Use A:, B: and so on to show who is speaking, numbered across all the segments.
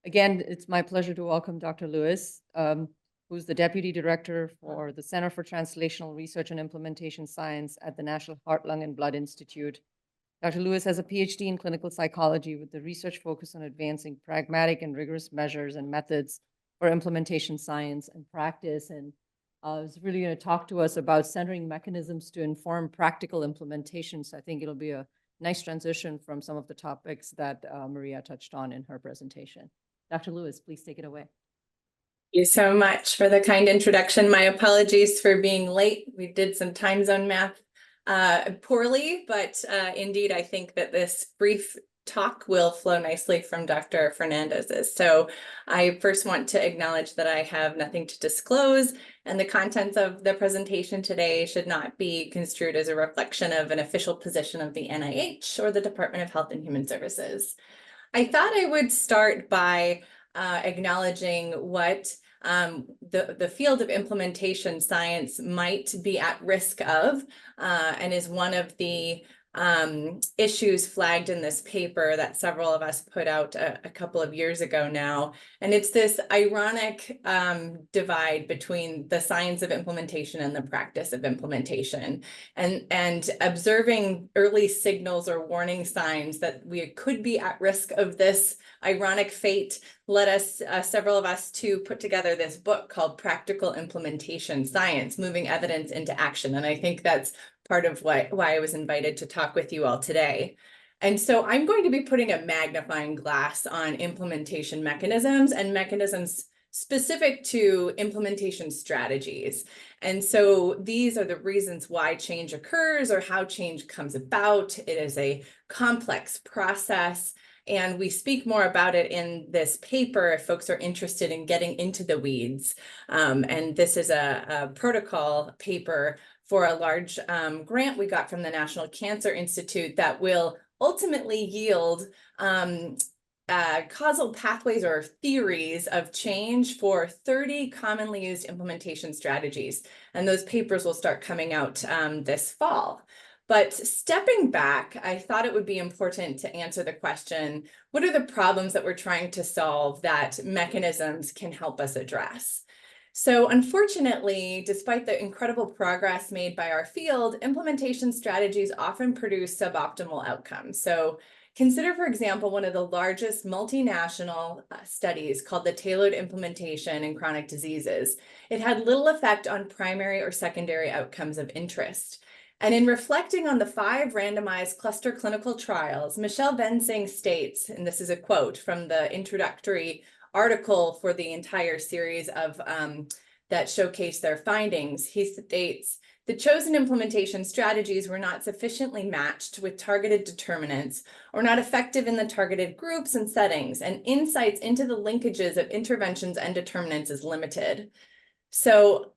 A: Again, it's my pleasure to welcome Dr. Lewis, who's the Deputy Director for the Center for Translational Research and Implementation Science at the National Heart, Lung, and Blood Institute. Dr. Lewis has a PhD in clinical psychology with the research focus on advancing pragmatic and rigorous measures and methods for implementation science and practice. And is really going to talk to us about centering mechanisms to inform practical implementation. So I think it'll be a nice transition from some of the topics that Maria touched on in her presentation. Dr. Lewis, please take it away.
B: Thank you so much for the kind introduction. My apologies for being late. We did some time zone math poorly, but indeed, I think that this brief talk will flow nicely from Dr. Fernandez's. So I first want to acknowledge that I have nothing to disclose, and the contents of the presentation today should not be construed as a reflection of an official position of the NIH or the Department of Health and Human Services. I thought I would start by acknowledging what the field of implementation science might be at risk of, and is one of the issues flagged in this paper that several of us put out a couple of years ago now. And it's this ironic divide between the science of implementation and the practice of implementation, and observing early signals or warning signs that we could be at risk of this ironic fate led us, several of us, to put together this book called Practical Implementation Science, Moving Evidence into Action. And I think that's part of why I was invited to talk with you all today. And so I'm going to be putting a magnifying glass on implementation mechanisms and mechanisms specific to implementation strategies. And so these are the reasons why change occurs or how change comes about. It is a complex process, and we speak more about it in this paper if folks are interested in getting into the weeds. And this is a protocol paper for a large grant we got from the National Cancer Institute that will ultimately yield causal pathways or theories of change for 30 commonly used implementation strategies. And those papers will start coming out this fall. But stepping back, I thought it would be important to answer the question, what are the problems that we're trying to solve that mechanisms can help us address? So unfortunately, despite the incredible progress made by our field, implementation strategies often produce suboptimal outcomes. So consider, for example, one of the largest multinational studies called the Tailored Implementation in Chronic Diseases. It had little effect on primary or secondary outcomes of interest. And in reflecting on the 5 randomized cluster clinical trials, Michelle Vensing states, and this is a quote from the introductory article for the entire series of that showcase their findings. He states, the chosen implementation strategies were not sufficiently matched with targeted determinants or not effective in the targeted groups and settings, and insights into the linkages of interventions and determinants is limited. So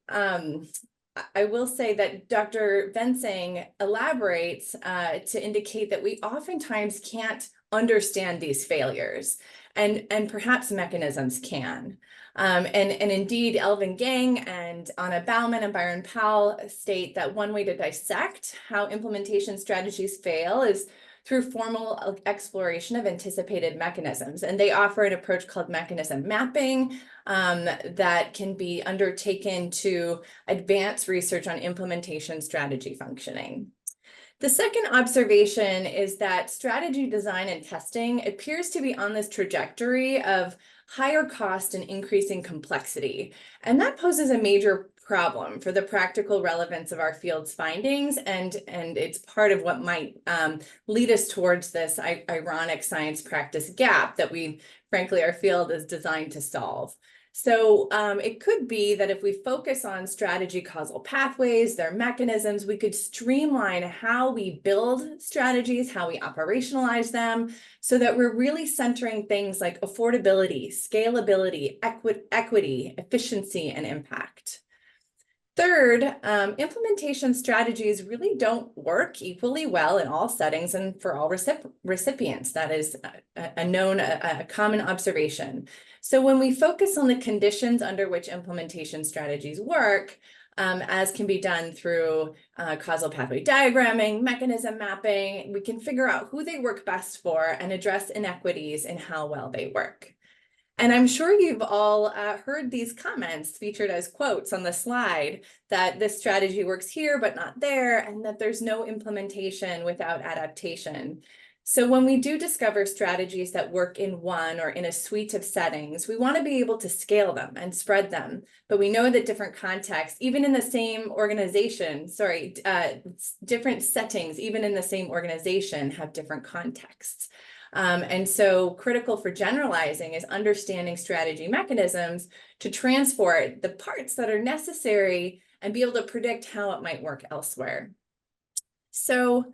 B: I will say that Dr. Vensing elaborates to indicate that we oftentimes can't understand these failures, and perhaps mechanisms can. And indeed, Elvin Gang and Anna Baumann and Byron Powell state that one way to dissect how implementation strategies fail is through formal exploration of anticipated mechanisms. And they offer an approach called mechanism mapping that can be undertaken to advance research on implementation strategy functioning. The second observation is that strategy design and testing appears to be on this trajectory of higher cost and increasing complexity. And that poses a major problem for the practical relevance of our field's findings, and it's part of what might lead us towards this ironic science practice gap that frankly, our field is designed to solve. So it could be that if we focus on strategy causal pathways, their mechanisms, we could streamline how we build strategies, how we operationalize them, so that we're really centering things like affordability, scalability, equity, efficiency, and impact. Third, implementation strategies really don't work equally well in all settings and for all recipients. That is a common observation. So when we focus on the conditions under which implementation strategies work, as can be done through causal pathway diagramming, mechanism mapping, we can figure out who they work best for and address inequities in how well they work. And I'm sure you've all heard these comments featured as quotes on the slide that this strategy works here, but not there, and that there's no implementation without adaptation. So when we do discover strategies that work in one or in a suite of settings, we want to be able to scale them and spread them. But we know that different contexts, even in the same organization, different settings, even in the same organization, have different contexts. And so critical for generalizing is understanding strategy mechanisms to transport the parts that are necessary and be able to predict how it might work elsewhere. So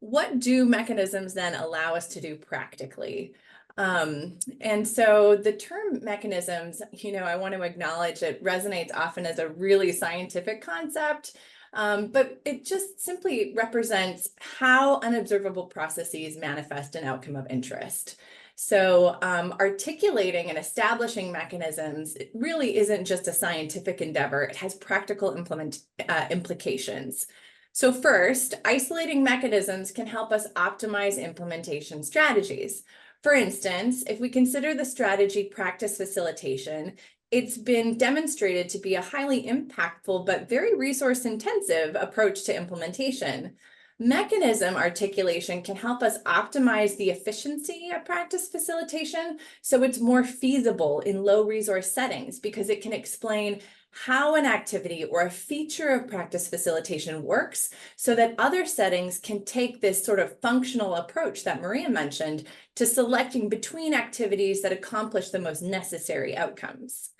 B: what do mechanisms then allow us to do practically? And so the term mechanisms, I want to acknowledge it resonates often as a really scientific concept. But it just simply represents how unobservable processes manifest an outcome of interest. So articulating and establishing mechanisms, it really isn't just a scientific endeavor. It has practical implications. So first, isolating mechanisms can help us optimize implementation strategies. For instance, if we consider the strategy practice facilitation, it's been demonstrated to be a highly impactful but very resource-intensive approach to implementation. Mechanism articulation can help us optimize the efficiency of practice facilitation so it's more feasible in low resource settings because it can explain how an activity or a feature of practice facilitation works so that other settings can take this sort of functional approach that Maria mentioned to selecting between activities that accomplish the most necessary outcomes.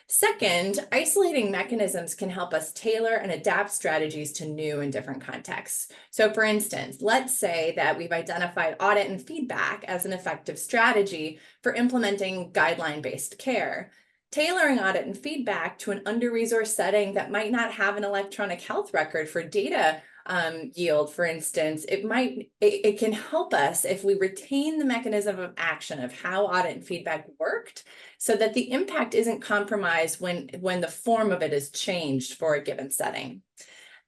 B: Second, isolating mechanisms can help us tailor and adapt strategies to new and different contexts. So for instance, let's say that we've identified audit and feedback as an effective strategy for implementing guideline-based care. Tailoring audit and feedback to an under-resourced setting that might not have an electronic health record for data yield, for instance, it can help us if we retain the mechanism of action of how audit and feedback worked so that the impact isn't compromised when the form of it is changed for a given setting.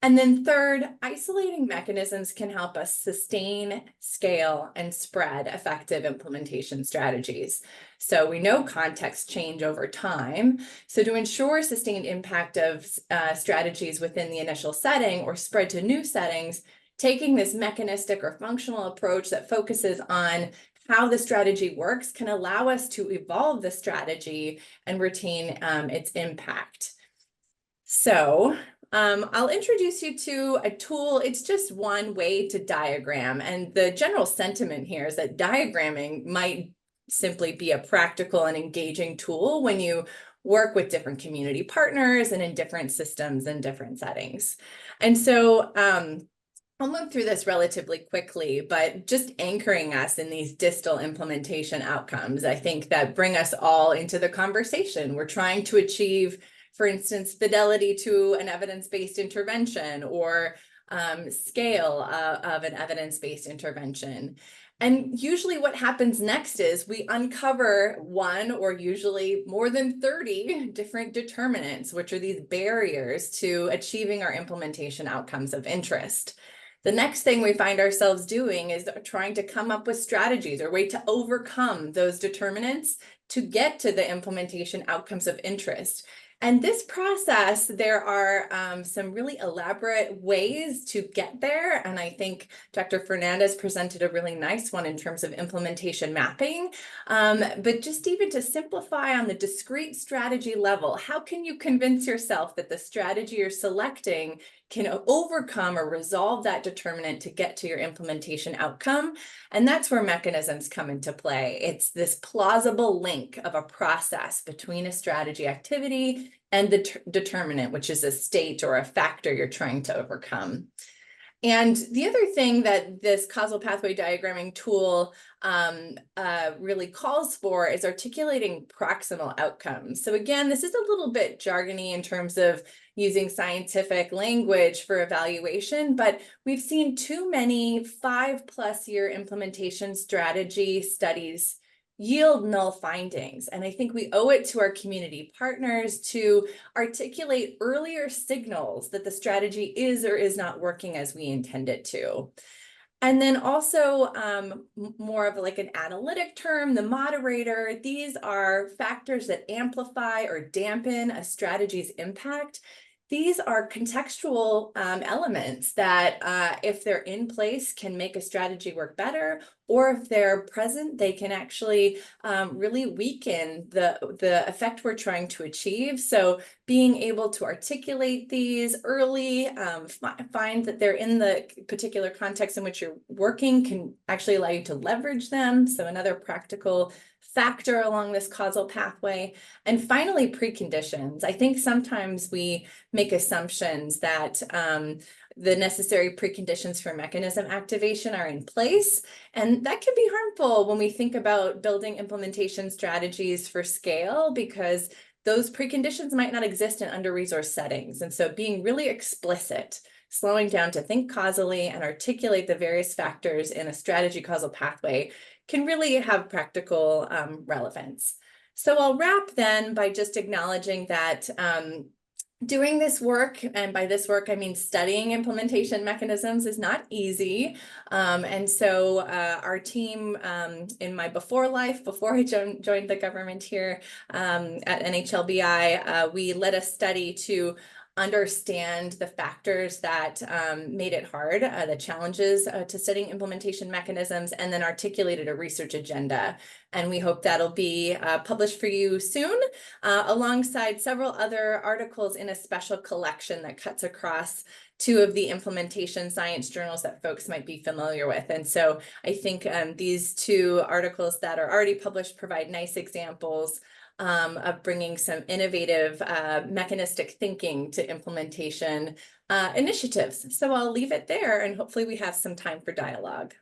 B: And then third, isolating mechanisms can help us sustain, scale, and spread effective implementation strategies. So we know contexts change over time. So to ensure sustained impact of strategies within the initial setting or spread to new settings, taking this mechanistic or functional approach that focuses on how the strategy works can allow us to evolve the strategy and retain its impact. So I'll introduce you to a tool. It's just one way to diagram. And the general sentiment here is that diagramming might simply be a practical and engaging tool when you work with different community partners and in different systems and different settings. And so I'll move through this relatively quickly, but just anchoring us in these distal implementation outcomes, I think that bring us all into the conversation. We're trying to achieve, for instance, fidelity to an evidence-based intervention or scale of an evidence-based intervention. And usually what happens next is we uncover one or usually more than 30 different determinants, which are these barriers to achieving our implementation outcomes of interest. The next thing we find ourselves doing is trying to come up with strategies or way to overcome those determinants to get to the implementation outcomes of interest. And this process, there are some really elaborate ways to get there. And I think Dr. Fernandez presented a really nice one in terms of implementation mapping. But just even to simplify on the discrete strategy level, how can you convince yourself that the strategy you're selecting can overcome or resolve that determinant to get to your implementation outcome? And that's where mechanisms come into play. It's this plausible link of a process between a strategy activity and the determinant, which is a state or a factor you're trying to overcome. And the other thing that this causal pathway diagramming tool really calls for is articulating proximal outcomes. So again, this is a little bit jargony in terms of using scientific language for evaluation, but we've seen too many 5+ year implementation strategy studies yield null findings. And I think we owe it to our community partners to articulate earlier signals that the strategy is or is not working as we intend it to. And then also more of like an analytic term, the moderator. These are factors that amplify or dampen a strategy's impact. These are contextual elements that, if they're in place, can make a strategy work better, or if they're present, they can actually really weaken the effect we're trying to achieve. So being able to articulate these early, find that they're in the particular context in which you're working can actually allow you to leverage them. So another practical factor along this causal pathway. And finally, preconditions. I think sometimes we make assumptions that the necessary preconditions for mechanism activation are in place. And that can be harmful when we think about building implementation strategies for scale, because those preconditions might not exist in under-resourced settings. And so being really explicit, slowing down to think causally and articulate the various factors in a strategy causal pathway can really have practical relevance. So I'll wrap then by just acknowledging that doing this work, and by this work I mean studying implementation mechanisms, is not easy. And so our team in my before life, before I joined the government here at NHLBI, we led a study to understand the factors that made it hard, the challenges to studying implementation mechanisms, and then articulated a research agenda. And we hope that'll be published for you soon, alongside several other articles in a special collection that cuts across two of the implementation science journals that folks might be familiar with. And so I think these two articles that are already published provide nice examples of bringing some innovative mechanistic thinking to implementation initiatives. So I'll leave it there, and hopefully we have some time for dialogue.